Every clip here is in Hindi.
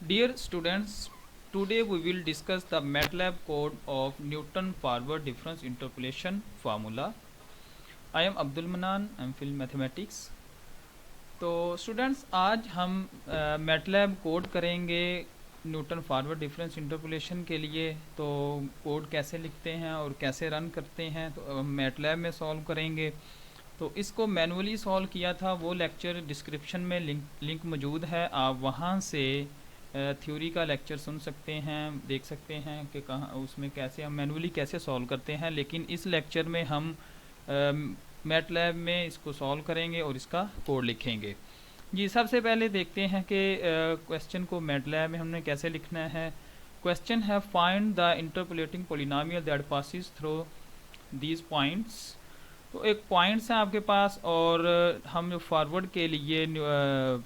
Dear students, today we will discuss the MATLAB code of Newton forward difference interpolation formula. I am Abdul Manan, I'm field mathematics. तो स्टूडेंट्स आज हम MATLAB कोड करेंगे न्यूटन फॉरवर्ड डिफरेंस इंटरपोलेशन के लिए। तो कोड कैसे लिखते हैं और कैसे रन करते हैं तो MATLAB में सॉल्व करेंगे। तो इसको मैनुअली सॉल्व किया था, वो लेक्चर डिस्क्रिप्शन में लिंक मौजूद है, आप वहाँ से थ्योरी का लेक्चर सुन सकते हैं, देख सकते हैं कि कहाँ उसमें कैसे हम मैनुअली कैसे सॉल्व करते हैं। लेकिन इस लेक्चर में हम मैटलैब में इसको सॉल्व करेंगे और इसका कोड लिखेंगे। जी सबसे पहले देखते हैं कि क्वेश्चन को मैटलैब में हमने कैसे लिखना है। क्वेश्चन है find the interpolating polynomial that passes through these points. तो एक पॉइंट्स हैं आपके पास और हम जो फॉरवर्ड के लिए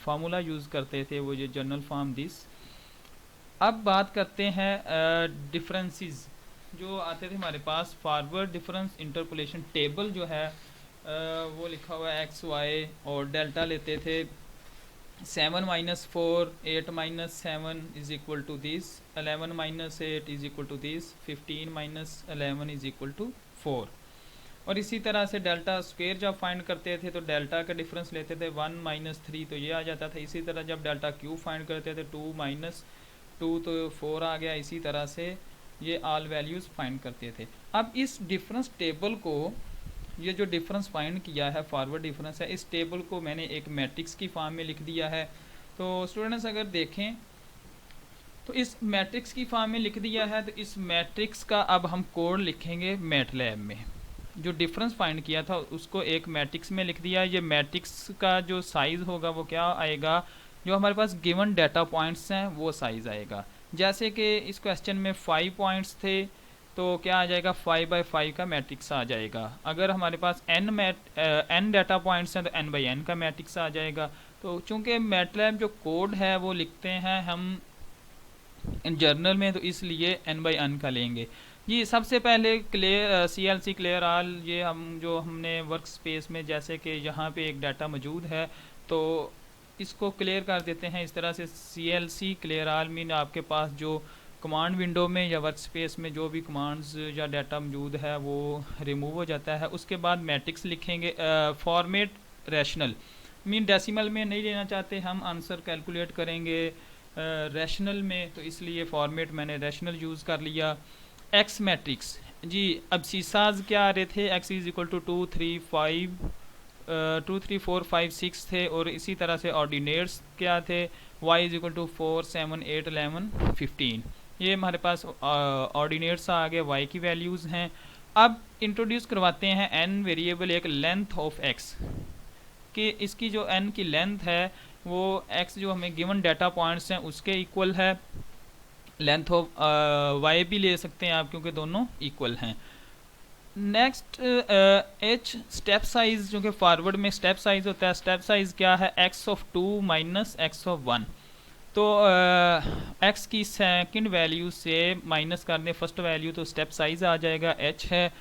फार्मूला यूज़ करते थे वो जो जनरल फॉर्म दिस। अब बात करते हैं डिफरेंसेस जो आते थे हमारे पास। फॉरवर्ड डिफरेंस इंटरपोलेशन टेबल जो है वो लिखा हुआ है एक्स वाई और डेल्टा लेते थे 7 - 4 8 - 7 is equal to this, 11 - 8 is equal to this, 15 - 11 is equal to 4। और इसी तरह से डेल्टा स्क्वायर जब फाइंड करते थे तो डेल्टा का डिफरेंस लेते थे 1 - 3 तो ये आ जाता था। इसी तरह जब डेल्टा क्यूब फाइंड करते थे 2 - 2 तो 4 आ गया। इसी तरह से ये ऑल वैल्यूज़ फाइंड करते थे। अब इस डिफरेंस टेबल को, ये जो डिफरेंस फाइंड किया है फॉरवर्ड डिफरेंस है, इस टेबल को मैंने एक मैट्रिक्स की फॉर्म में लिख दिया है। तो स्टूडेंट्स अगर देखें तो इस मैट्रिक्स की फॉर्म में लिख दिया है। तो इस मैट्रिक्स का अब हम कोड लिखेंगे मैटलैब में। जो डिफरेंस फाइंड किया था उसको एक मैट्रिक्स में लिख दिया। ये मैट्रिक्स का जो साइज़ होगा वो क्या आएगा, जो हमारे पास गिवन डाटा पॉइंट्स हैं वो साइज़ आएगा। जैसे कि इस क्वेश्चन में 5 पॉइंट्स थे तो क्या आ जाएगा 5/5 का मैट्रिक्स आ जाएगा। अगर हमारे पास n डाटा पॉइंट्स हैं तो n/n का मैट्रिक्स आ जाएगा। तो चूँकि मैटलैब जो कोड है वो लिखते हैं हम जर्नल में, तो इसलिए n/n का लेंगे। जी सबसे पहले क्लियर CLC क्लियर ऑल, ये हम जो हमने वर्क स्पेस में जैसे कि यहाँ पे एक डाटा मौजूद है तो इसको क्लियर कर देते हैं इस तरह से। CLC क्लियर ऑल मीन आपके पास जो कमांड विंडो में या वर्क स्पेस में जो भी कमांड्स या डाटा मौजूद है वो रिमूव हो जाता है। उसके बाद मैट्रिक्स लिखेंगे। फॉर्मेट रैशनल मीन डेसिमल में नहीं लेना चाहते हम, आंसर कैलकुलेट करेंगे रैशनल में, तो इसलिए फॉर्मेट मैंने रैशनल यूज़ कर लिया। एक्स मैट्रिक्स जी, अब सीसाज क्या आ रहे थे, x इज इक्वल टू 2 3 4 5 6 थे। और इसी तरह से ऑर्डिनेट्स क्या थे, y इज इक्वल टू 4 7 8 11 15। ये हमारे पास ऑर्डिनेट्स आ गए, y की वैल्यूज़ हैं। अब इंट्रोड्यूस करवाते हैं n वेरिएबल एक लेंथ ऑफ x कि इसकी जो n की लेंथ है वो x जो हमें गिवन डाटा पॉइंट्स हैं उसके इक्वल है। लेंथ ऑफ y भी ले सकते हैं आप क्योंकि दोनों इक्वल हैं। नेक्स्ट h स्टेप साइज, जो कि फॉरवर्ड में स्टेप साइज होता है, स्टेप साइज क्या है x(2 - x(1)। तो x की सेकंड वैल्यू से माइनस कर दें फर्स्ट वैल्यू तो स्टेप साइज आ जाएगा h है।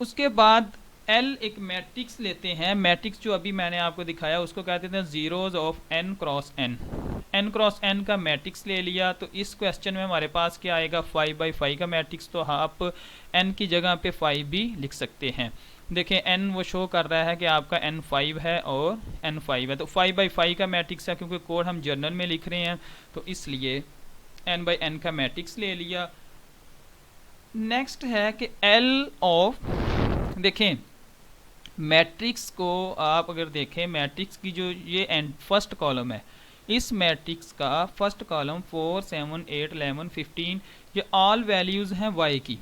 उसके बाद L एक मैट्रिक्स लेते हैं। मैट्रिक्स जो अभी मैंने आपको दिखाया उसको कहते हैं zeros of n cross n। n cross n का मैट्रिक्स ले लिया। तो इस क्वेश्चन में हमारे पास क्या आएगा 5/5 का मैट्रिक्स। तो आप n की जगह पे 5 भी लिख सकते हैं। देखें n वो शो कर रहा है कि आपका n 5 है और n 5 है, तो 5/5 का मैट्रिक्स है। क्योंकि कोड हम जर्नल में लिख रहे हैं तो इसलिए n/n का मैट्रिक्स ले लिया। नेक्स्ट है कि L ऑफ, देखें मैट्रिक्स को आप अगर देखें, मैट्रिक्स की जो ये फर्स्ट कॉलम है, इस मैट्रिक्स का फर्स्ट कॉलम 4 7 8 11 15 ये ऑल वैल्यूज़ हैं y की।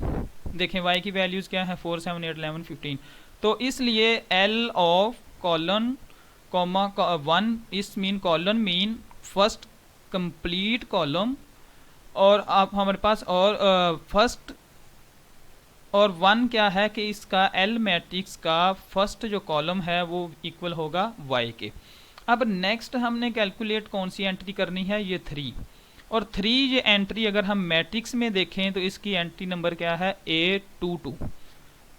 देखें y की वैल्यूज़ क्या है 4 7 8 11 15। तो इसलिए L ऑफ कॉलन कॉमा 1 इस mean colon mean first complete column, और आप हमारे पास और फर्स्ट और 1 क्या है कि इसका L मैट्रिक्स का फर्स्ट जो कॉलम है वो इक्वल होगा y के। अब नेक्स्ट हमने कैलकुलेट कौन सी एंट्री करनी है, ये 3। और 3 ये एंट्री अगर हम मैट्रिक्स में देखें तो इसकी एंट्री नंबर क्या है A22।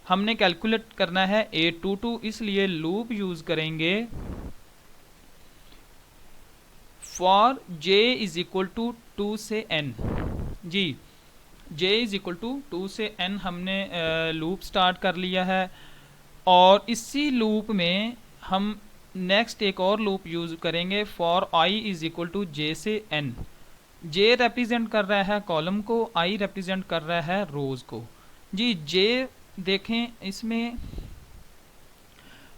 हमने कैलकुलेट करना है A22, इसलिए लूप यूज़ करेंगे for j is equal to 2 से n। जी j इज इक्वल टू 2 से n हमने लूप स्टार्ट कर लिया है, और इसी लूप में हम नेक्स्ट एक और लूप यूज करेंगे for i is equal to j से n। j रिप्रेजेंट कर रहा है कॉलम को, i रिप्रेजेंट कर रहा है रोज को। जी j देखें, इसमें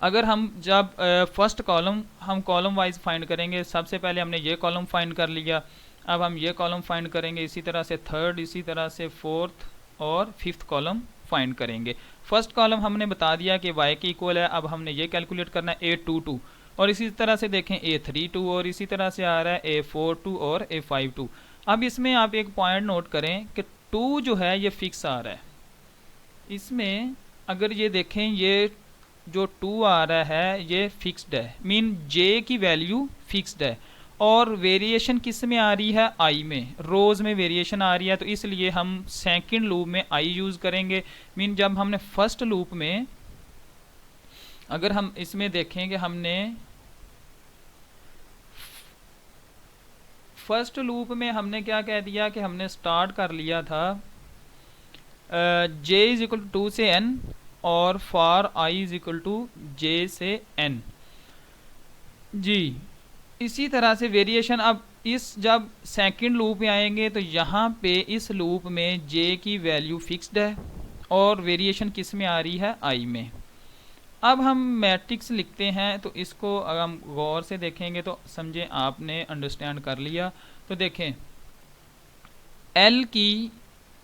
अगर हम जब फर्स्ट कॉलम हम कॉलम वाइज फाइंड करेंगे, सबसे पहले हमने ये कॉलम फाइंड कर लिया, अब हम ये कॉलम फाइंड करेंगे, इसी तरह से थर्ड, इसी तरह से फोर्थ और फिफ्थ कॉलम फाइंड करेंगे। फर्स्ट कॉलम हमने बता दिया कि y के इक्वल है, अब हमने ये कैलकुलेट करना है a22, और इसी तरह से देखें a32, और इसी तरह से आ रहा है a42 और a52। अब इसमें आप एक पॉइंट नोट करें कि 2 जो है ये फिक्स आ रहा है। इसमें अगर ये देखें, ये जो 2 आ रहा है ये फिक्स्ड है, मीन j की वैल्यू फिक्स्ड है, और वेरिएशन किस में आ रही है, i में, रोज में वेरिएशन आ रही है, तो इसलिए हम सेकंड लूप में i यूज करेंगे। मीन जब हमने फर्स्ट लूप में, अगर हम इसमें देखें कि हमने फर्स्ट लूप में हमने क्या कह दिया कि हमने स्टार्ट कर लिया था j इज इक्वल टू 2 से n और for i is equal to j से n। जी इसी तरह से वेरिएशन, अब इस जब सेकंड लूप में आएंगे तो यहाँ पे इस लूप में j की वैल्यू फिक्स्ड है और वेरिएशन किस में आ रही है, i में। अब हम मैट्रिक्स लिखते हैं, तो इसको अगर हम गौर से देखेंगे तो समझें आपने अंडरस्टैंड कर लिया। तो देखें l की,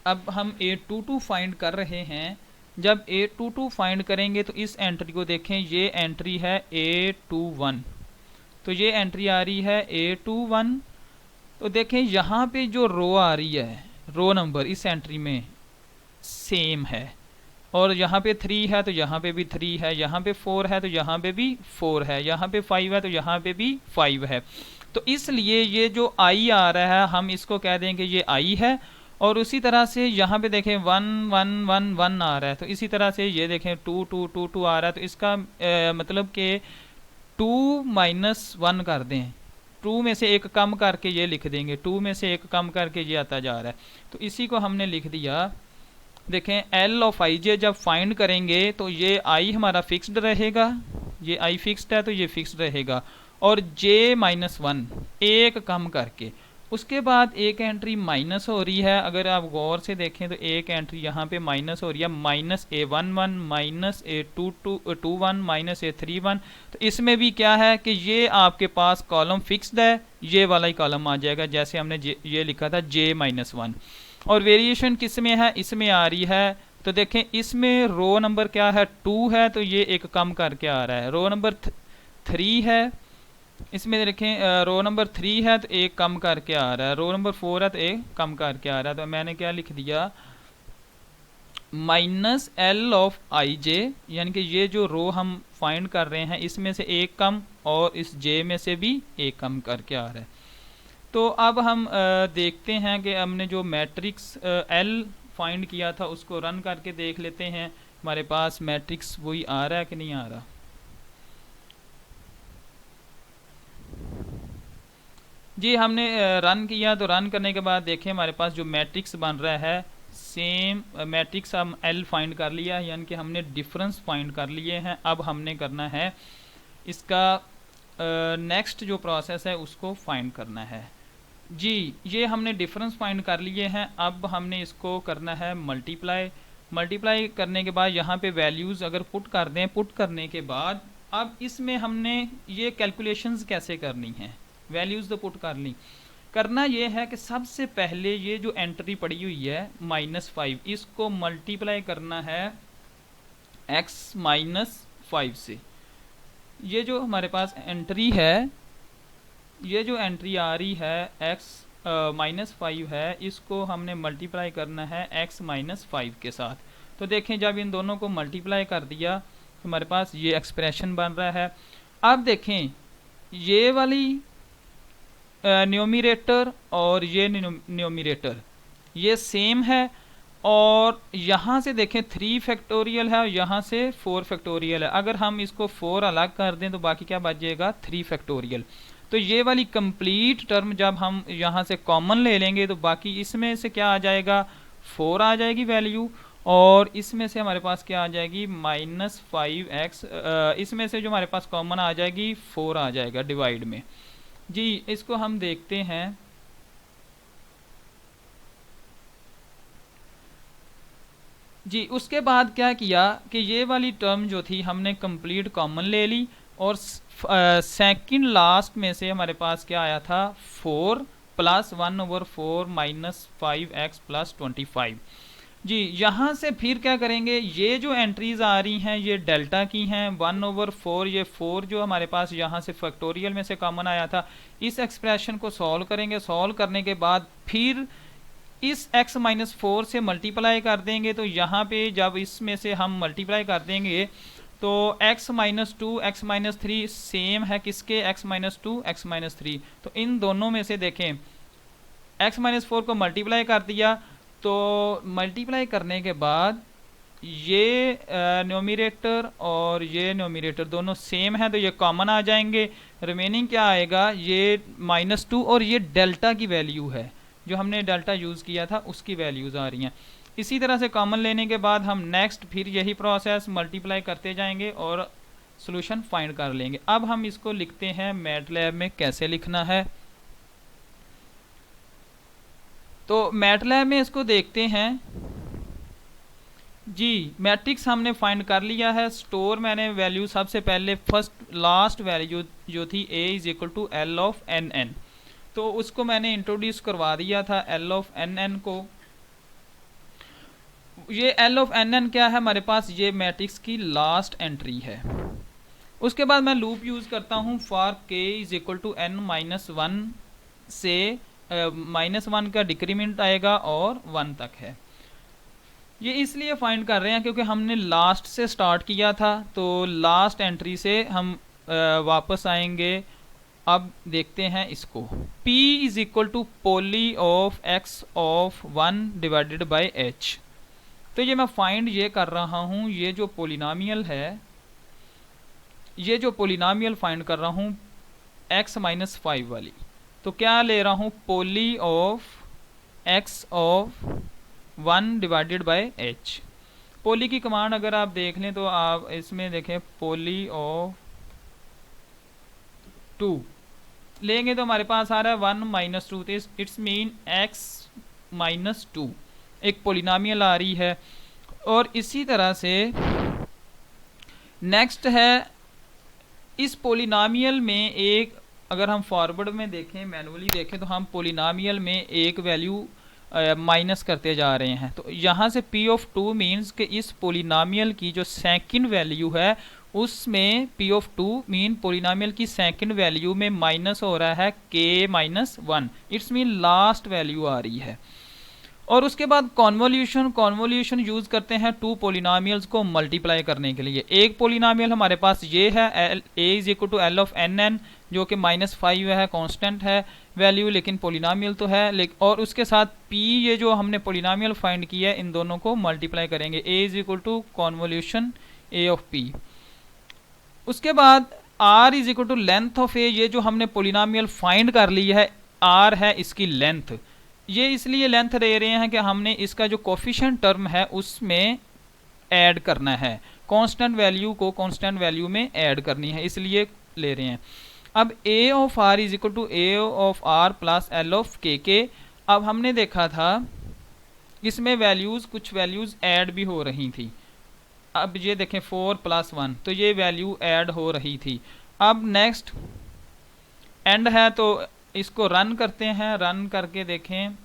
अब हम a22 फाइंड कर रहे हैं, जब a22 फाइंड करेंगे तो इस एंट्री को देखें, ये एंट्री है a21, तो ये एंट्री आ रही है a21। तो देखें यहाँ पे जो रो आ रही है, रो नंबर इस एंट्री में सेम है, और यहाँ पे 3 है तो यहाँ पे भी 3 है, यहाँ पे 4 है तो यहाँ पे भी 4 है, यहाँ पे 5 है तो यहाँ पे भी 5 है। तो इसलिए ये जो i आ रहा है हम इसको कह देंगे ये i है, और उसी तरह से यहाँ पे देखें 1 1 1 1 आ रहा है, तो इसी तरह से ये देखें 2 2 2 2 आ रहा है, तो इसका मतलब कि 2 माइनस 1 कर दें, 2 में से एक कम करके ये लिख देंगे, 2 में से एक कम करके ये आता जा रहा है, तो इसी को हमने लिख दिया। देखें l ऑफ i j जब फाइंड करेंगे तो ये i हमारा फिक्स्ड रहेगा, ये i फिक्स्ड है तो ये फिक्स्ड रहेगा, और j माइनस 1 एक कम करके, उसके बाद एक एंट्री माइनस हो रही है। अगर आप गौर से देखें तो एक एंट्री यहाँ पे माइनस हो रही है, minus a11 minus a21 minus a31। तो इसमें भी क्या है कि ये आपके पास कॉलम फिक्स्ड है, ये वाला ही कॉलम आ जाएगा, जैसे हमने ये लिखा था j माइनस 1। और वेरिएशन किस में है, इसमें आ रही है। तो देखें इसमें रो नंबर क्या है, 2 है, तो ये एक कम करके आ रहा है। रो नंबर 3 है, इसमें देखें रो नंबर 3 है तो एक कम करके आ रहा है, रो नंबर 4 है तो एक कम करके आ रहा है। तो मैंने क्या लिख दिया, minus l of i j, यानी कि ये जो रो हम फाइंड कर रहे हैं इसमें से एक कम और इस j में से भी एक कम करके आ रहा है। तो अब हम देखते हैं कि हमने जो मैट्रिक्स l फाइंड किया था उसको रन करके देख लेते हैं, हमारे पास मैट्रिक्स वही आ रहा है कि नहीं आ रहा। जी हमने रन किया, तो रन करने के बाद देखें हमारे पास जो मैट्रिक्स बन रहा है, सेम मैट्रिक्स हम l फाइंड कर लिया, यानी कि हमने डिफरेंस फाइंड कर लिए हैं। अब हमने करना है इसका नेक्स्ट जो प्रोसेस है उसको फाइंड करना है। जी ये हमने डिफरेंस फाइंड कर लिए हैं, अब हमने इसको करना है मल्टीप्लाई। मल्टीप्लाई करने के बाद यहाँ पे वैल्यूज़ अगर पुट कर दें, पुट करने के बाद अब इसमें हमने ये कैलकुलेशंस कैसे करनी है, वैल्यूज़ तो पुट कर ली। करना ये है कि सबसे पहले ये जो एंट्री पड़ी हुई है -5, इसको मल्टीप्लाई करना है x -5 से। ये जो हमारे पास एंट्री है, ये जो एंट्री आ रही है x -5 है, इसको हमने मल्टीप्लाई करना है x -5 के साथ। तो देखें जब इन दोनों को मल्टीप्लाई कर दिया तो हमारे पास ये एक्सप्रेशन बन रहा है। अब देखें ये वाली न्यूमरेटर और ये न्यूमरेटर ये सेम है, और यहाँ से देखें 3 फैक्टोरियल है और यहाँ से 4 फैक्टोरियल है। अगर हम इसको 4 अलग कर दें तो बाकी क्या बच जाएगा, 3 फैक्टोरियल। तो ये वाली कंप्लीट टर्म जब हम यहाँ से कॉमन ले लेंगे तो बाकी इसमें से क्या आ जाएगा, 4 आ जाएगी वैल्यू, और इसमें से हमारे पास क्या आ जाएगी, -5x, इसमें से जो हमारे पास कॉमन आ जाएगी 4 आ जाएगा डिवाइड में। जी इसको हम देखते हैं। जी उसके बाद क्या किया कि ये वाली टर्म जो थी हमने कंप्लीट कॉमन ले ली, और सेकंड लास्ट में से हमारे पास क्या आया था, 4 प्लस 1/4 -5x प्लस 25। जी यहाँ से फिर क्या करेंगे, ये जो एंट्रीज आ रही हैं ये डेल्टा की हैं, 1/4, ये 4 जो हमारे पास यहाँ से फैक्टोरियल में से कॉमन आया था, इस एक्सप्रेशन को सॉल्व करेंगे। सॉल्व करने के बाद फिर इस x-4 से मल्टीप्लाई कर देंगे, तो यहाँ पे जब इसमें से हम मल्टीप्लाई कर देंगे तो x-2 x-3 सेम है किसके, x-2 x-3, तो इन दोनों में से देखें x-4 को मल्टीप्लाई कर दिया, तो मल्टीप्लाई करने के बाद ये न्यूमरेटर और ये न्यूमरेटर दोनों सेम है तो ये कॉमन आ जाएंगे। रिमेनिंग क्या आएगा, ये -2 और ये डेल्टा की वैल्यू है, जो हमने डेल्टा यूज़ किया था उसकी वैल्यूज़ आ रही हैं। इसी तरह से कॉमन लेने के बाद हम नेक्स्ट फिर यही प्रोसेस मल्टीप्लाई करते जाएंगे और सॉल्यूशन फाइंड कर लेंगे। अब हम इसको लिखते हैं मैटलैब में, कैसे लिखना है, तो मैटलैब में इसको देखते हैं। जी मैट्रिक्स हमने फाइंड कर लिया है। स्टोर मैंने वैल्यू सबसे पहले फर्स्ट लास्ट वैल्यू जो थी a = L of nn, तो उसको मैंने इंट्रोड्यूस करवा दिया था L of nn को। ये L of nn क्या है, हमारे पास ये मैट्रिक्स की लास्ट एंट्री है। उसके बाद मैं लूप यूज़ करता हूँ फॉर k = n-1 से -1 का डिक्रीमेंट आएगा और 1 तक है। ये इसलिए फाइंड कर रहे हैं क्योंकि हमने लास्ट से स्टार्ट किया था, तो लास्ट एंट्री से हम वापस आएंगे। अब देखते हैं इसको, p = poly of x of 1 divided by h। तो ये मैं फाइंड ये कर रहा हूँ, ये जो पोलिनोमियल है, ये जो पोलिनोमियल फाइंड कर रहा हूँ x-5 वाली, तो क्या ले रहा हूँ, poly of x of 1 divided by h। Poly की कमांड अगर आप देख लें तो आप इसमें देखें पोली ऑफ 2 लेंगे तो हमारे पास आ रहा है 1 - 2, इट्स मीन x - 2 एक पोलिनोमियल आ रही है। और इसी तरह से नेक्स्ट है, इस पोलिनोमियल में एक, अगर हम फॉरवर्ड में देखें, मैनुअली देखें, तो हम पोलिनोमियल में एक वैल्यू माइनस करते जा रहे हैं। तो यहाँ से p of 2 मीन्स कि इस पोलिनोमियल की जो सेकंड वैल्यू है उसमें p of 2 मीन पोलिनोमियल की सेकंड वैल्यू में माइनस हो रहा है k-1, it's mean last value आ रही है। और उसके बाद कॉन्वोल्यूशन यूज करते हैं टू पोलिनोमियल्स को मल्टीप्लाई करने के लिए। एक पोलिनोमियल हमारे पास ये है a = L of nn, जो कि -5 है, कांस्टेंट है वैल्यू लेकिन पोलिनोमियल तो है, और उसके साथ p, ये जो हमने पोलिनोमियल फाइंड किया है, इन दोनों को मल्टीप्लाई करेंगे, a = convolution a of p। उसके बाद r = लेंथ ऑफ a, ये जो हमने पोलिनोमियल फाइंड कर ली है, r है इसकी लेंथ। ये इसलिए लेंथ ले रहे हैं कि हमने इसका जो कोफिशिएंट टर्म है उसमें ऐड करना है, कांस्टेंट वैल्यू को कांस्टेंट वैल्यू में ऐड करनी है, इसलिए ले रहे हैं। अब a of r = a of r plus l of k। अब हमने देखा था इसमें वैल्यूज़, कुछ वैल्यूज़ ऐड भी हो रही थी। अब ये देखें 4 + 1, तो ये वैल्यू ऐड हो रही थी। अब नेक्स्ट एंड है, तो इसको रन करते हैं, रन करके देखें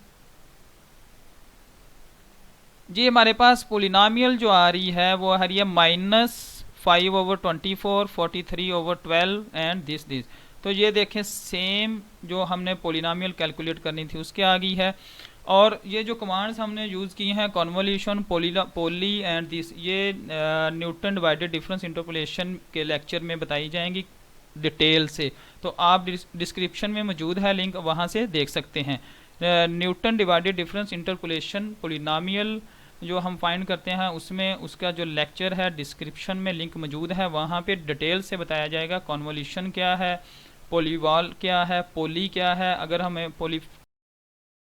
जी, हमारे पास पोलिनोमियल जो आ रही है वो आ रही है -5/24, 43/12 एंड दिस। तो ये देखें सेम जो हमने पोलिनोमियल कैलकुलेट करनी थी उसके आ गई है। और ये जो कमांड्स हमने यूज़ की हैं, कॉन्वोल्यूशन, पोली एंड दिस, ये न्यूटन डिवाइडेड डिफरेंस इंटरपोलेशन के लेक्चर में बताई जाएंगी डिटेल से, तो आप डिस्क्रिप्शन में मौजूद है लिंक, वहाँ से देख सकते हैं। Newton divided difference interpolation polynomial जो हम फाइंड करते हैं उसमें उसका जो लेक्चर है डिस्क्रिप्शन में लिंक मौजूद है, वहाँ पे डिटेल से बताया जाएगा कॉन्वोल्यूशन क्या है, पॉलीवाल क्या है, पॉली क्या है, अगर हमें पॉली